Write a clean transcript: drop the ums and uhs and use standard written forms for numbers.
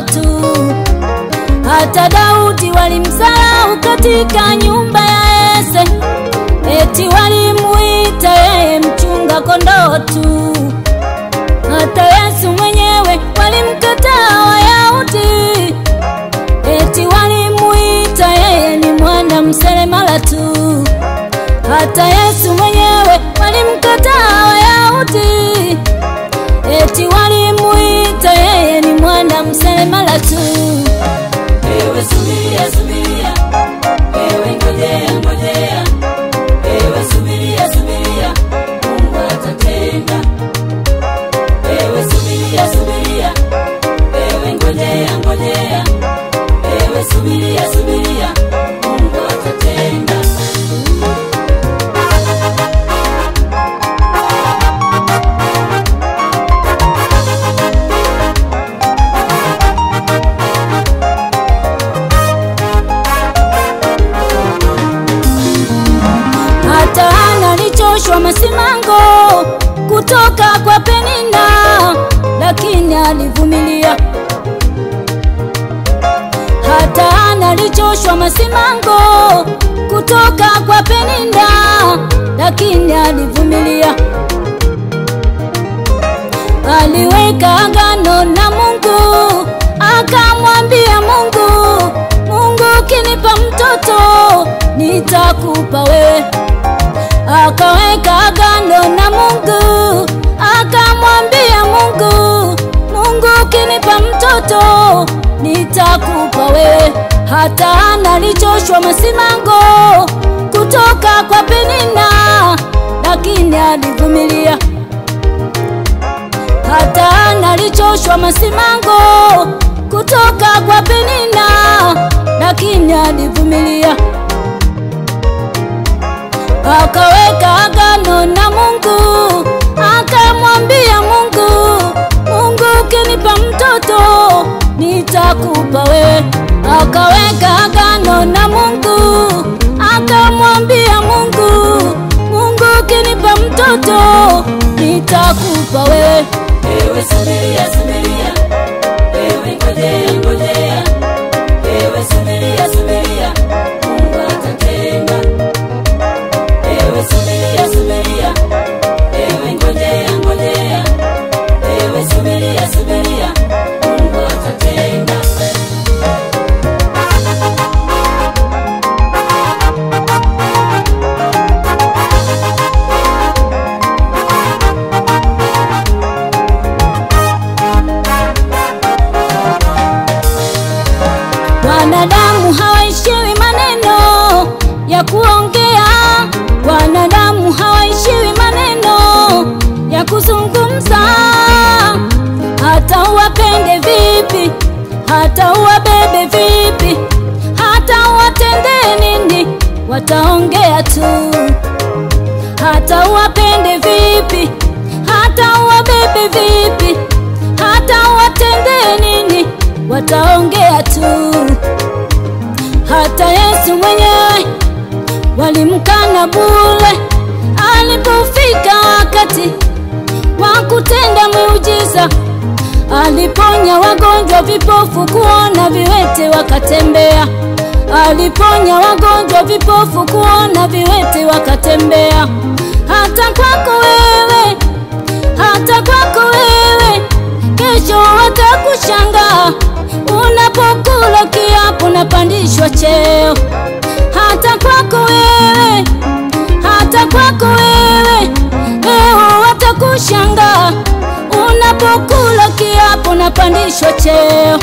tu. Hata Daudi walimsahau katika nyumba ya Yese, eti walimuita yeye mchunga kondoo tu. Hata Yesu mwenyewe walimkataa Wayahudi, eti walimuita yeye ni mwana mseremala tu. Hata Yesu mwenyewe walimkataa Wayahudi, eti walimuita yeye ni mwana mseremala tu. Ewe subiria, subiria, ewe ngojea, ngojea, ewe subiria, subiria, Mungu atatenda. Ewe subiria, subiria, ewe ngojea, ngojea, ewe subiria, subiria, Mungu atatenda. Hata Hana alichoshwa masimango kutoka kwa Penina, lakini alivumilia. Hata Hana alichoshwa masimango kutoka kwa Penina, lakini alivumilia. Aliweka agano na Mungu, akamwambia Mungu, Mungu ukinipa mtoto nitakupa wewe. Akaweka agano na Mungu, akamwambia Mungu, Mungu ukinipa mtoto nitakupa wewe. Hata Hana alichoshwa masimango kutoka kwa Penina, lakini alivumilia. Hata Hana alichoshwa masimango kutoka kwa Penina, lakini alivumilia. Akaweka agano na Mungu, akamwambia Mungu, Mungu ukinipa mtoto nitakupa wewe. Akaweka agano na Mungu, akamwambia Mungu, Mungu ukinipa mtoto nitakupa wewe. Ewe subiria, subiria, ewe ngojea, ngojea, ewe subiria, subiria, Mungu atatenda. Ewe subiria, subiria, ewe ngojea, ngojea, ewe subiria, subiria, Mungu atatenda. Wanadamu hawaishiwi maneno ya kuongea, wanadamu hawaishiwi maneno ya kuzungumza. Hata uwapende vipi, hata uwabebe vipi, hata uwatende nini, wataongea tu. Hata uwapende vipi, hata uwabebe vipi, hata uwatende nini, wataongea tu. Hata Yesu mwenyewe walimkana bure alipofika wakati wa kutenda miujiza. Aliponya wagonjwa vipofu kuona, viwete wakatembea. Aliponya wagonjwa vipofu kuona, viwete wakatembea. Hata kwako wewe, hata kwako wewe, kesho watakushangaa. Unapokula kiapo unapandishwa cheo. Hata kwako wewe, hata kwako wewe, leo watakushangaa. Unapokula kiapo unapandishwa cheo.